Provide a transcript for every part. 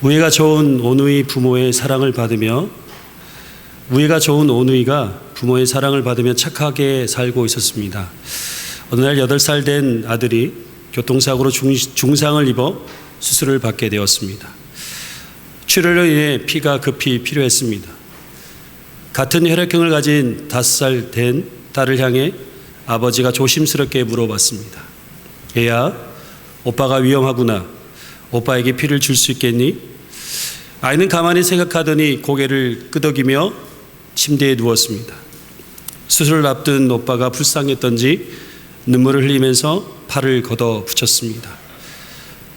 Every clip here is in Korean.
우애가 좋은 오누이 부모의 사랑을 받으며 우애가 좋은 오누이가 부모의 사랑을 받으며 착하게 살고 있었습니다. 어느 날 8살 된 아들이 교통사고로 중상을 입어 수술을 받게 되었습니다. 출혈로 인해 피가 급히 필요했습니다. 같은 혈액형을 가진 5살 된 딸을 향해 아버지가 조심스럽게 물어봤습니다. 얘야, 오빠가 위험하구나. 오빠에게 피를 줄 수 있겠니? 아이는 가만히 생각하더니 고개를 끄덕이며 침대에 누웠습니다. 수술을 앞둔 오빠가 불쌍했던지 눈물을 흘리면서 팔을 걷어 붙였습니다.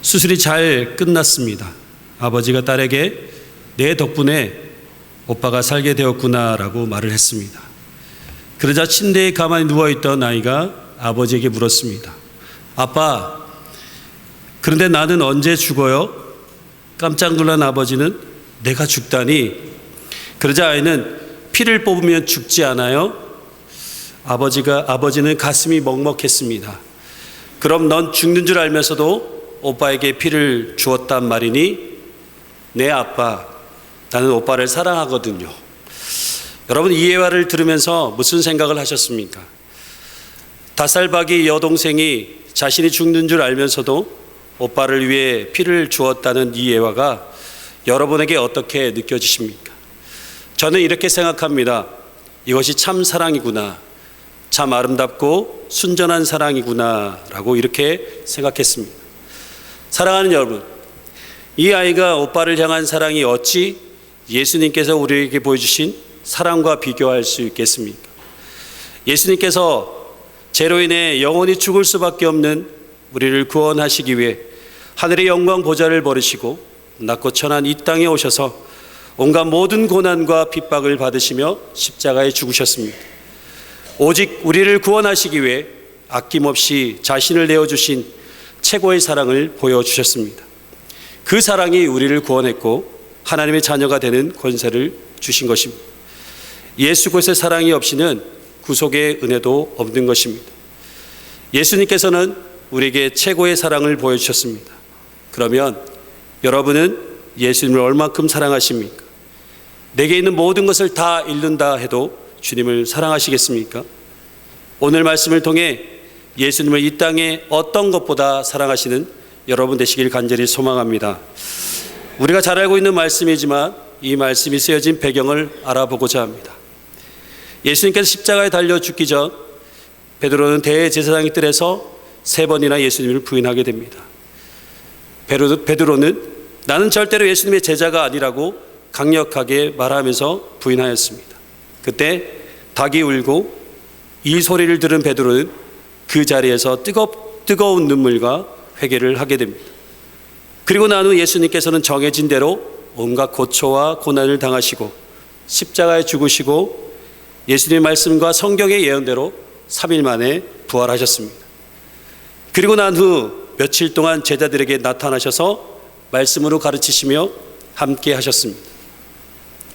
수술이 잘 끝났습니다. 아버지가 딸에게 내 덕분에 오빠가 살게 되었구나라고 말을 했습니다. 그러자 침대에 가만히 누워있던 아이가 아버지에게 물었습니다. 아빠, 그런데 나는 언제 죽어요? 깜짝 놀란 아버지는 내가 죽다니. 그러자 아이는 피를 뽑으면 죽지 않아요? 아버지는 가슴이 먹먹했습니다. 그럼 넌 죽는 줄 알면서도 오빠에게 피를 주었단 말이니? 네, 아빠. 나는 오빠를 사랑하거든요. 여러분, 이 예화를 들으면서 무슨 생각을 하셨습니까? 5살박이 여동생이 자신이 죽는 줄 알면서도 오빠를 위해 피를 주었다는 이 예화가 여러분에게 어떻게 느껴지십니까? 저는 이렇게 생각합니다. 이것이 참 사랑이구나. 참 아름답고 순전한 사랑이구나 라고 이렇게 생각했습니다. 사랑하는 여러분, 이 아이가 오빠를 향한 사랑이 어찌 예수님께서 우리에게 보여주신 사랑과 비교할 수 있겠습니까? 예수님께서 죄로 인해 영원히 죽을 수밖에 없는 우리를 구원하시기 위해 하늘의 영광 보좌를 버리시고 낮고 천한 이 땅에 오셔서 온갖 모든 고난과 핍박을 받으시며 십자가에 죽으셨습니다. 오직 우리를 구원하시기 위해 아낌없이 자신을 내어주신 최고의 사랑을 보여주셨습니다. 그 사랑이 우리를 구원했고 하나님의 자녀가 되는 권세를 주신 것입니다. 예수 그리스도의 사랑이 없이는 구속의 은혜도 없는 것입니다. 예수님께서는 우리에게 최고의 사랑을 보여주셨습니다. 그러면 여러분은 예수님을 얼마큼 사랑하십니까? 내게 있는 모든 것을 다 잃는다 해도 주님을 사랑하시겠습니까? 오늘 말씀을 통해 예수님을 이 땅에 어떤 것보다 사랑하시는 여러분 되시길 간절히 소망합니다. 우리가 잘 알고 있는 말씀이지만 이 말씀이 쓰여진 배경을 알아보고자 합니다. 예수님께서 십자가에 달려 죽기 전 베드로는 대제사장의 뜰에서 3번이나 예수님을 부인하게 됩니다. 베드로는 나는 절대로 예수님의 제자가 아니라고 강력하게 말하면서 부인하였습니다. 그때 닭이 울고 이 소리를 들은 베드로는 그 자리에서 뜨거운 눈물과 회개를 하게 됩니다. 그리고 난 후 예수님께서는 정해진 대로 온갖 고초와 고난을 당하시고 십자가에 죽으시고 예수님의 말씀과 성경의 예언대로 3일 만에 부활하셨습니다. 그리고 난 후 며칠 동안 제자들에게 나타나셔서 말씀으로 가르치시며 함께 하셨습니다.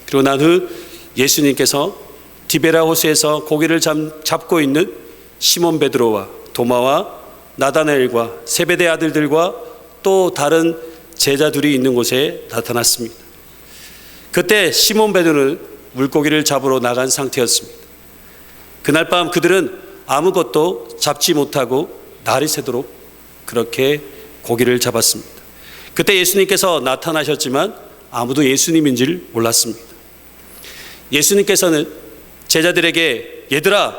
그리고 난 후 예수님께서 디베라 호수에서 고기를 잡고 있는 시몬 베드로와 도마와 나다나엘과 세베대 아들들과 또 다른 제자들이 있는 곳에 나타났습니다. 그때 시몬 베드로는 물고기를 잡으러 나간 상태였습니다. 그날 밤 그들은 아무것도 잡지 못하고 날이 새도록 그렇게 고기를 잡았습니다. 그때 예수님께서 나타나셨지만 아무도 예수님인 줄 몰랐습니다. 예수님께서는 제자들에게 얘들아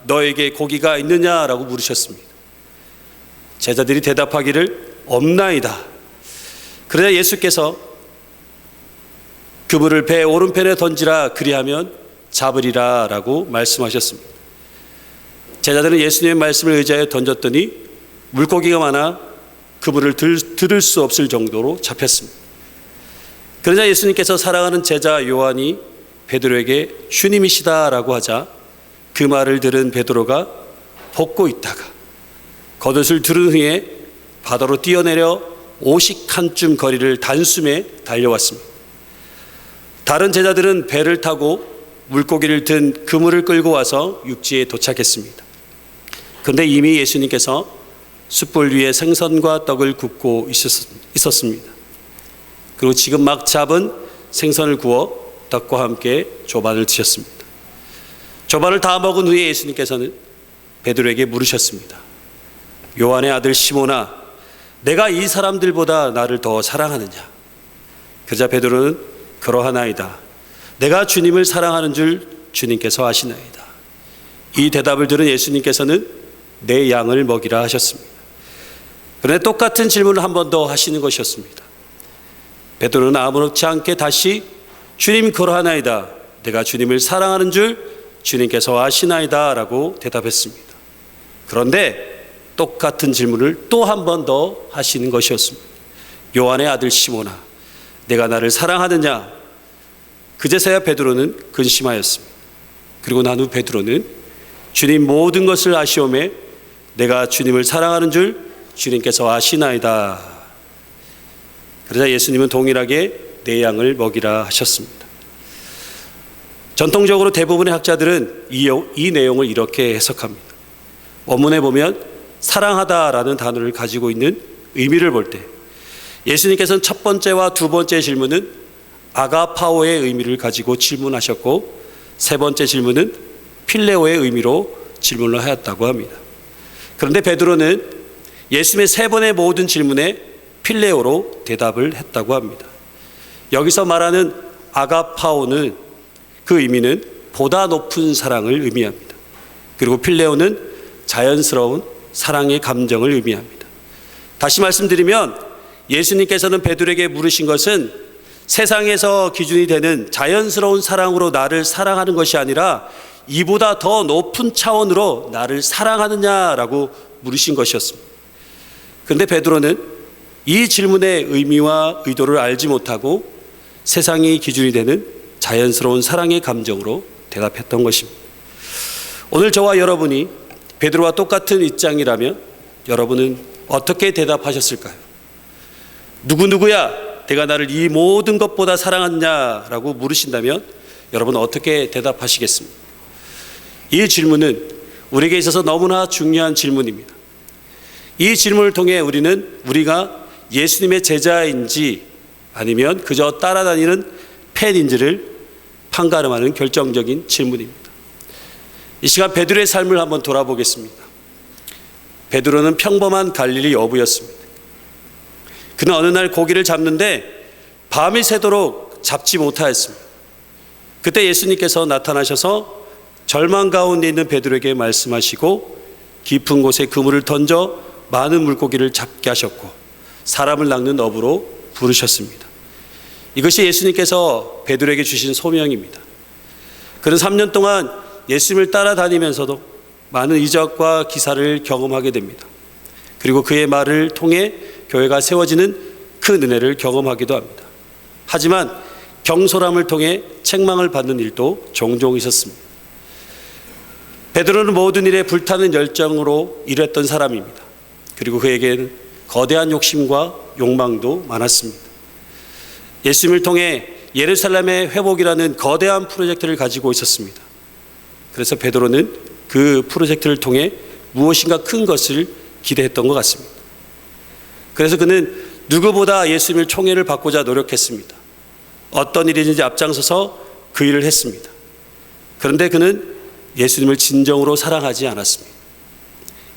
너에게 고기가 있느냐라고 물으셨습니다. 제자들이 대답하기를 없나이다. 그러자 예수께서 그물을 배 오른편에 던지라 그리하면 잡으리라 라고 말씀하셨습니다. 제자들은 예수님의 말씀을 의지하여 던졌더니 물고기가 많아 그물을 들을 수 없을 정도로 잡혔습니다. 그러자 예수님께서 사랑하는 제자 요한이 베드로에게 주님이시다라고 하자 그 말을 들은 베드로가 벗고 있다가 겉옷을 두른 후에 바다로 뛰어내려 50칸쯤 거리를 단숨에 달려왔습니다. 다른 제자들은 배를 타고 물고기를 든 그물을 끌고 와서 육지에 도착했습니다. 그런데 이미 예수님께서 숯불 위에 생선과 떡을 굽고 있었습니다. 그리고 지금 막 잡은 생선을 구워 떡과 함께 조반을 드셨습니다. 조반을 다 먹은 후에 예수님께서는 베드로에게 물으셨습니다. 요한의 아들 시몬아, 내가 이 사람들보다 나를 더 사랑하느냐? 그러자 베드로는 그러하나이다. 내가 주님을 사랑하는 줄 주님께서 아시나이다. 이 대답을 들은 예수님께서는 내 양을 먹이라 하셨습니다. 그런데 똑같은 질문을 한 번 더 하시는 것이었습니다. 베드로는 아무렇지 않게 다시 주님 그러하나이다. 내가 주님을 사랑하는 줄 주님께서 아시나이다 라고 대답했습니다. 그런데 똑같은 질문을 또 한 번 더 하시는 것이었습니다. 요한의 아들 시몬아, 내가 나를 사랑하느냐? 그제서야 베드로는 근심하였습니다. 그리고 난 후 베드로는 주님 모든 것을 아시오매 내가 주님을 사랑하는 줄 주님께서 아시나이다. 그러자 예수님은 동일하게 내 양을 먹이라 하셨습니다. 전통적으로 대부분의 학자들은 이 내용을 이렇게 해석합니다. 원문에 보면 사랑하다라는 단어를 가지고 있는 의미를 볼 때 예수님께서는 첫 번째와 두 번째 질문은 아가파오의 의미를 가지고 질문하셨고 세 번째 질문은 필레오의 의미로 질문을 하였다고 합니다. 그런데 베드로는 예수님의 세 번의 모든 질문에 필레오로 대답을 했다고 합니다. 여기서 말하는 아가파오는 그 의미는 보다 높은 사랑을 의미합니다. 그리고 필레오는 자연스러운 사랑의 감정을 의미합니다. 다시 말씀드리면 예수님께서는 베드로에게 물으신 것은 세상에서 기준이 되는 자연스러운 사랑으로 나를 사랑하는 것이 아니라 이보다 더 높은 차원으로 나를 사랑하느냐라고 물으신 것이었습니다. 그런데 베드로는 이 질문의 의미와 의도를 알지 못하고 세상이 기준이 되는 자연스러운 사랑의 감정으로 대답했던 것입니다. 오늘 저와 여러분이 베드로와 똑같은 입장이라면 여러분은 어떻게 대답하셨을까요? 누구누구야 내가 나를 이 모든 것보다 사랑하느냐라고 물으신다면 여러분 어떻게 대답하시겠습니까? 이 질문은 우리에게 있어서 너무나 중요한 질문입니다. 이 질문을 통해 우리가 예수님의 제자인지 아니면 그저 따라다니는 팬인지를 판가름하는 결정적인 질문입니다. 이 시간 베드로의 삶을 한번 돌아보겠습니다. 베드로는 평범한 갈릴리 어부였습니다. 그는 어느 날 고기를 잡는데 밤이 새도록 잡지 못하였습니다. 그때 예수님께서 나타나셔서 절망 가운데 있는 베드로에게 말씀하시고 깊은 곳에 그물을 던져 많은 물고기를 잡게 하셨고 사람을 낚는 어부로 부르셨습니다. 이것이 예수님께서 베드로에게 주신 소명입니다. 그는 3년 동안 예수님을 따라다니면서도 많은 이적과 기사를 경험하게 됩니다. 그리고 그의 말을 통해 교회가 세워지는 큰 은혜를 경험하기도 합니다. 하지만 경솔함을 통해 책망을 받는 일도 종종 있었습니다. 베드로는 모든 일에 불타는 열정으로 일했던 사람입니다. 그리고 그에게는 거대한 욕심과 욕망도 많았습니다. 예수님을 통해 예루살렘의 회복이라는 거대한 프로젝트를 가지고 있었습니다. 그래서 베드로는 그 프로젝트를 통해 무엇인가 큰 것을 기대했던 것 같습니다. 그래서 그는 누구보다 예수님을 총애를 받고자 노력했습니다. 어떤 일이든지 앞장서서 그 일을 했습니다. 그런데 그는 예수님을 진정으로 사랑하지 않았습니다.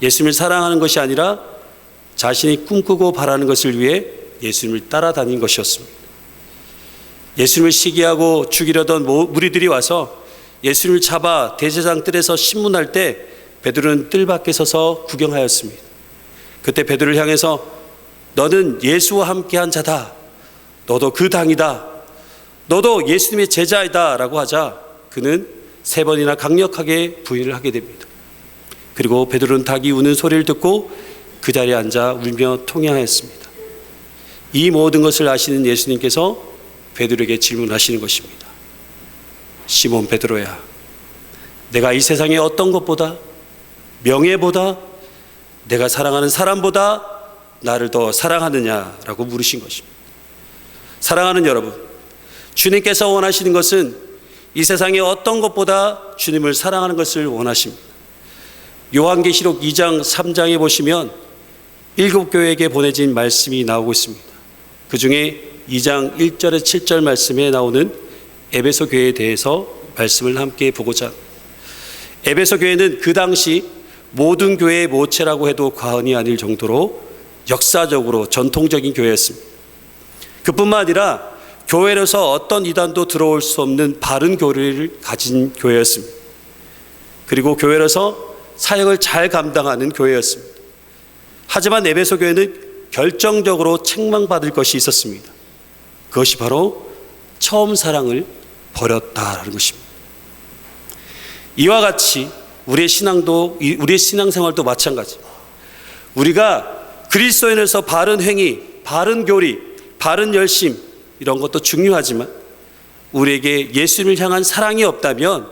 예수님을 사랑하는 것이 아니라 자신이 꿈꾸고 바라는 것을 위해 예수님을 따라다닌 것이었습니다. 예수님을 시기하고 죽이려던 무리들이 와서 예수님을 잡아 대제사장 뜰에서 신문할 때 베드로는 뜰 밖에 서서 구경하였습니다. 그때 베드로를 향해서 너는 예수와 함께한 자다. 너도 그 당이다. 너도 예수님의 제자이다 라고 하자 그는 3번이나 강력하게 부인을 하게 됩니다. 그리고 베드로는 닭이 우는 소리를 듣고 그 자리에 앉아 울며 통행하였습니다. 이 모든 것을 아시는 예수님께서 베드로에게 질문하시는 것입니다. 시몬 베드로야, 내가 이 세상의 어떤 것보다, 명예보다, 내가 사랑하는 사람보다 나를 더 사랑하느냐라고 물으신 것입니다. 사랑하는 여러분, 주님께서 원하시는 것은 이 세상의 어떤 것보다 주님을 사랑하는 것을 원하십니다. 요한계시록 2장 3장에 보시면 7 교회에게 보내진 말씀이 나오고 있습니다. 그 중에 2장 1절에서 7절 말씀에 나오는 에베소 교회에 대해서 말씀을 함께 보고자 합니다. 에베소 교회는 그 당시 모든 교회의 모체라고 해도 과언이 아닐 정도로 역사적으로 전통적인 교회였습니다. 그뿐만 아니라 교회로서 어떤 이단도 들어올 수 없는 바른 교리를 가진 교회였습니다. 그리고 교회로서 사역을 잘 감당하는 교회였습니다. 하지만 에베소 교회는 결정적으로 책망받을 것이 있었습니다. 그것이 바로 처음 사랑을 버렸다라는 것입니다. 이와 같이 우리의 신앙생활도 마찬가지. 우리가 그리스도인에서 바른 행위, 바른 교리, 바른 열심 이런 것도 중요하지만 우리에게 예수님을 향한 사랑이 없다면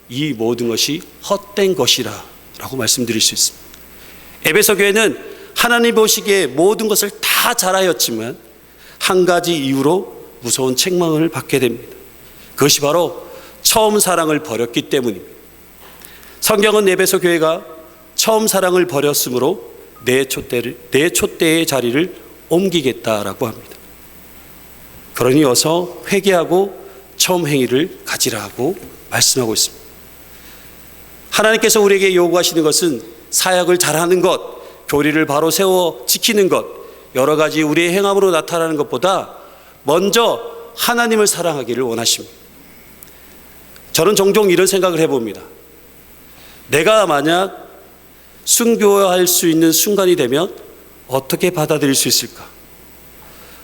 이 모든 것이 헛된 것이라고 말씀드릴 수 있습니다. 에베소 교회는 하나님 보시기에 모든 것을 다 잘하였지만 한 가지 이유로 무서운 책망을 받게 됩니다. 그것이 바로 처음 사랑을 버렸기 때문입니다. 성경은 에베소 교회가 처음 사랑을 버렸으므로 내 촛대의 자리를 옮기겠다라고 합니다. 그러니 어서 회개하고 처음 행위를 가지라고 말씀하고 있습니다. 하나님께서 우리에게 요구하시는 것은 사역을 잘하는 것, 교리를 바로 세워 지키는 것, 여러 가지 우리의 행함으로 나타나는 것보다 먼저 하나님을 사랑하기를 원하십니다. 저는 종종 이런 생각을 해봅니다. 내가 만약 순교할 수 있는 순간이 되면 어떻게 받아들일 수 있을까?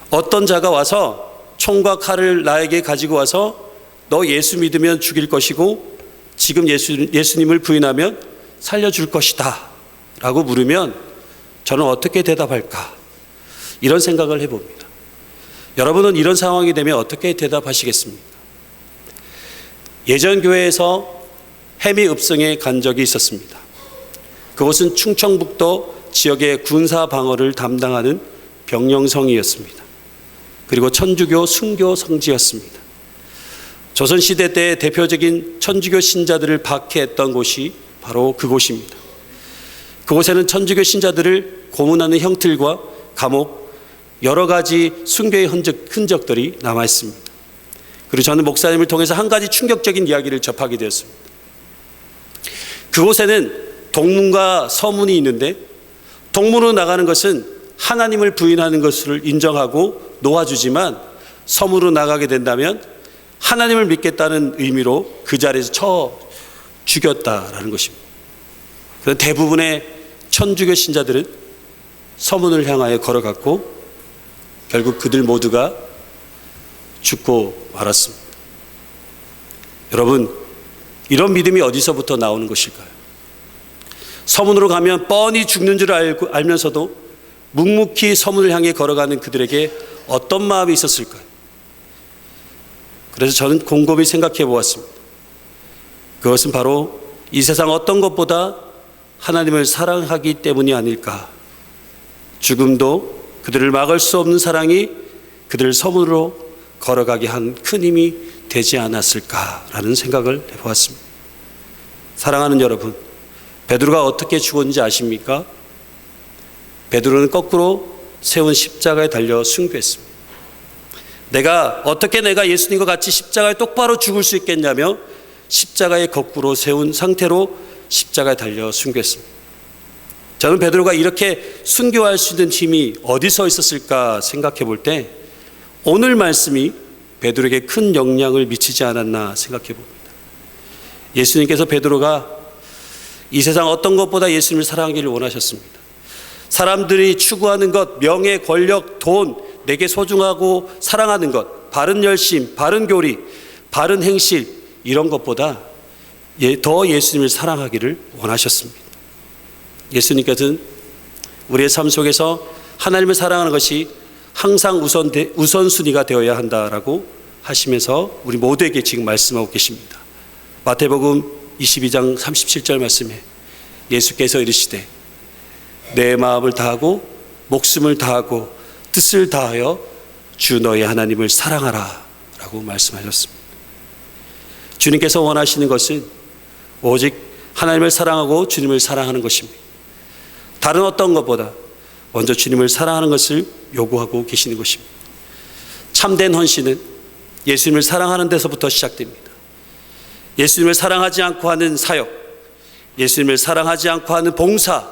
어떤 자가 와서 총과 칼을 나에게 가지고 와서 너 예수 믿으면 죽일 것이고 지금 예수님을 부인하면 살려줄 것이다 라고 물으면 저는 어떻게 대답할까? 이런 생각을 해봅니다. 여러분은 이런 상황이 되면 어떻게 대답하시겠습니까? 예전 교회에서 해미읍성에 간 적이 있었습니다. 그곳은 충청북도 지역의 군사 방어를 담당하는 병영성이었습니다. 그리고 천주교 순교 성지였습니다. 조선시대 때 대표적인 천주교 신자들을 박해했던 곳이 바로 그곳입니다. 그곳에는 천주교 신자들을 고문하는 형틀과 감옥, 여러 가지 순교의 흔적들이 남아 있습니다. 그리고 저는 목사님을 통해서 한 가지 충격적인 이야기를 접하게 되었습니다. 그곳에는 동문과 서문이 있는데 동문으로 나가는 것은 하나님을 부인하는 것을 인정하고 놓아주지만 서문으로 나가게 된다면 하나님을 믿겠다는 의미로 그 자리에서 쳐 죽였다라는 것입니다. 그런데 대부분의 천주교 신자들은 서문을 향하여 걸어갔고 결국 그들 모두가 죽고 말았습니다. 여러분, 이런 믿음이 어디서부터 나오는 것일까요? 서문으로 가면 뻔히 죽는 줄 알면서도 묵묵히 서문을 향해 걸어가는 그들에게 어떤 마음이 있었을까요? 그래서 저는 곰곰이 생각해 보았습니다. 그것은 바로 이 세상 어떤 것보다 하나님을 사랑하기 때문이 아닐까. 죽음도 그들을 막을 수 없는 사랑이 그들을 서문으로 걸어가게 한 큰 힘이 되지 않았을까라는 생각을 해보았습니다. 사랑하는 여러분, 베드로가 어떻게 죽었는지 아십니까? 베드로는 거꾸로 세운 십자가에 달려 순교했습니다. 어떻게 내가 예수님과 같이 십자가에 똑바로 죽을 수 있겠냐며 십자가에 거꾸로 세운 상태로 십자가에 달려 순교했습니다. 저는 베드로가 이렇게 순교할 수 있는 힘이 어디서 있었을까 생각해 볼 때 오늘 말씀이 베드로에게 큰 영향을 미치지 않았나 생각해 봅니다. 예수님께서 베드로가 이 세상 어떤 것보다 예수님을 사랑하기를 원하셨습니다. 사람들이 추구하는 것, 명예, 권력, 돈, 내게 소중하고 사랑하는 것, 바른 열심, 바른 교리, 바른 행실 이런 것보다 더 예수님을 사랑하기를 원하셨습니다. 예수님께서는 우리의 삶 속에서 하나님을 사랑하는 것이 항상 우선순위가 되어야 한다라고 하시면서 우리 모두에게 지금 말씀하고 계십니다. 마태복음 22장 37절 말씀에 예수께서 이르시되 내 마음을 다하고 목숨을 다하고 뜻을 다하여 주 너의 하나님을 사랑하라 라고 말씀하셨습니다. 주님께서 원하시는 것은 오직 하나님을 사랑하고 주님을 사랑하는 것입니다. 다른 어떤 것보다 먼저 주님을 사랑하는 것을 요구하고 계시는 것입니다. 참된 헌신은 예수님을 사랑하는 데서부터 시작됩니다. 예수님을 사랑하지 않고 하는 사역, 예수님을 사랑하지 않고 하는 봉사,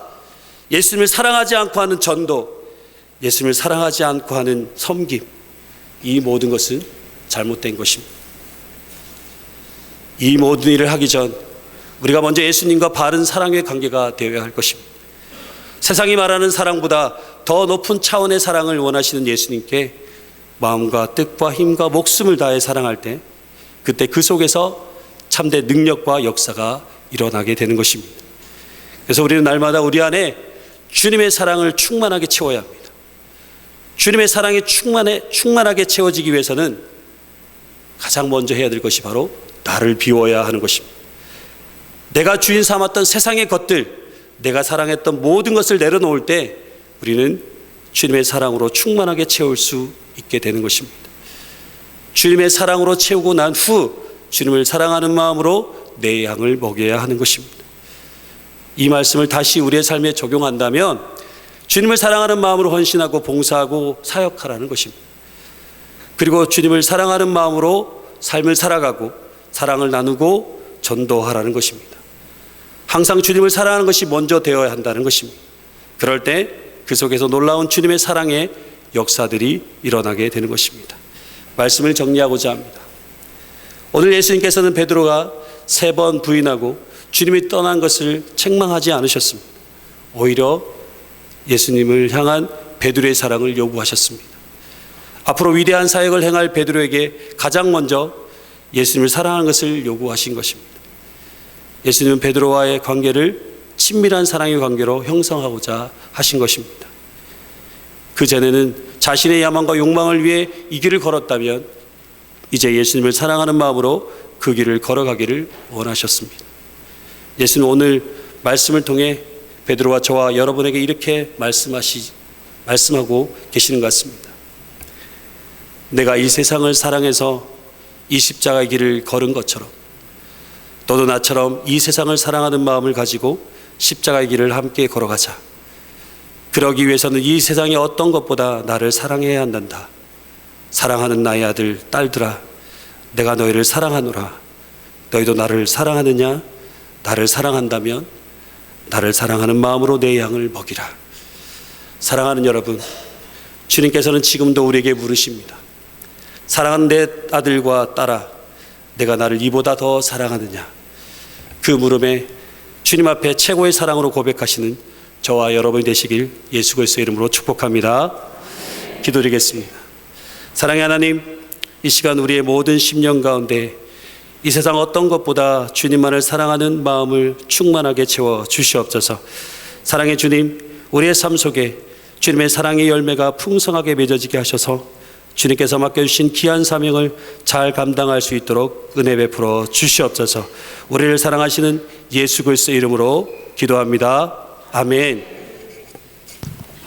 예수님을 사랑하지 않고 하는 전도, 예수님을 사랑하지 않고 하는 섬김, 이 모든 것은 잘못된 것입니다. 이 모든 일을 하기 전 우리가 먼저 예수님과 바른 사랑의 관계가 되어야 할 것입니다. 세상이 말하는 사랑보다 더 높은 차원의 사랑을 원하시는 예수님께 마음과 뜻과 힘과 목숨을 다해 사랑할 때, 그때 그 속에서 참된 능력과 역사가 일어나게 되는 것입니다. 그래서 우리는 날마다 우리 안에 주님의 사랑을 충만하게 채워야 합니다. 주님의 사랑이 충만하게 채워지기 위해서는 가장 먼저 해야 될 것이 바로 나를 비워야 하는 것입니다. 내가 주인 삼았던 세상의 것들, 내가 사랑했던 모든 것을 내려놓을 때 우리는 주님의 사랑으로 충만하게 채울 수 있게 되는 것입니다. 주님의 사랑으로 채우고 난 후 주님을 사랑하는 마음으로 내 양을 먹여야 하는 것입니다. 이 말씀을 다시 우리의 삶에 적용한다면 주님을 사랑하는 마음으로 헌신하고 봉사하고 사역하라는 것입니다. 그리고 주님을 사랑하는 마음으로 삶을 살아가고 사랑을 나누고 전도하라는 것입니다. 항상 주님을 사랑하는 것이 먼저 되어야 한다는 것입니다. 그럴 때 그 속에서 놀라운 주님의 사랑의 역사들이 일어나게 되는 것입니다. 말씀을 정리하고자 합니다. 오늘 예수님께서는 베드로가 3번 부인하고 주님이 떠난 것을 책망하지 않으셨습니다. 오히려 예수님을 향한 베드로의 사랑을 요구하셨습니다. 앞으로 위대한 사역을 행할 베드로에게 가장 먼저 예수님을 사랑하는 것을 요구하신 것입니다. 예수님은 베드로와의 관계를 친밀한 사랑의 관계로 형성하고자 하신 것입니다. 그 전에는 자신의 야망과 욕망을 위해 이 길을 걸었다면 이제 예수님을 사랑하는 마음으로 그 길을 걸어가기를 원하셨습니다. 예수는 오늘 말씀을 통해 베드로와 저와 여러분에게 이렇게 말씀하고 계시는 것 같습니다. 내가 이 세상을 사랑해서 이 십자가의 길을 걸은 것처럼 너도 나처럼 이 세상을 사랑하는 마음을 가지고 십자가의 길을 함께 걸어가자. 그러기 위해서는 이 세상의 어떤 것보다 나를 사랑해야 한단다. 사랑하는 나의 아들, 딸들아, 내가 너희를 사랑하노라. 너희도 나를 사랑하느냐? 나를 사랑한다면 나를 사랑하는 마음으로 내 양을 먹이라. 사랑하는 여러분, 주님께서는 지금도 우리에게 물으십니다. 사랑하는 내 아들과 딸아, 내가 나를 이보다 더 사랑하느냐? 그 물음에 주님 앞에 최고의 사랑으로 고백하시는 저와 여러분이 되시길 예수 그리스도의 이름으로 축복합니다. 기도드리겠습니다. 사랑의 하나님, 이 시간 우리의 모든 심령 가운데 이 세상 어떤 것보다 주님만을 사랑하는 마음을 충만하게 채워 주시옵소서. 사랑의 주님, 우리의 삶 속에 주님의 사랑의 열매가 풍성하게 맺어지게 하셔서 주님께서 맡겨주신 귀한 사명을 잘 감당할 수 있도록 은혜 베풀어 주시옵소서. 우리를 사랑하시는 예수 그리스도의 이름으로 기도합니다. 아멘.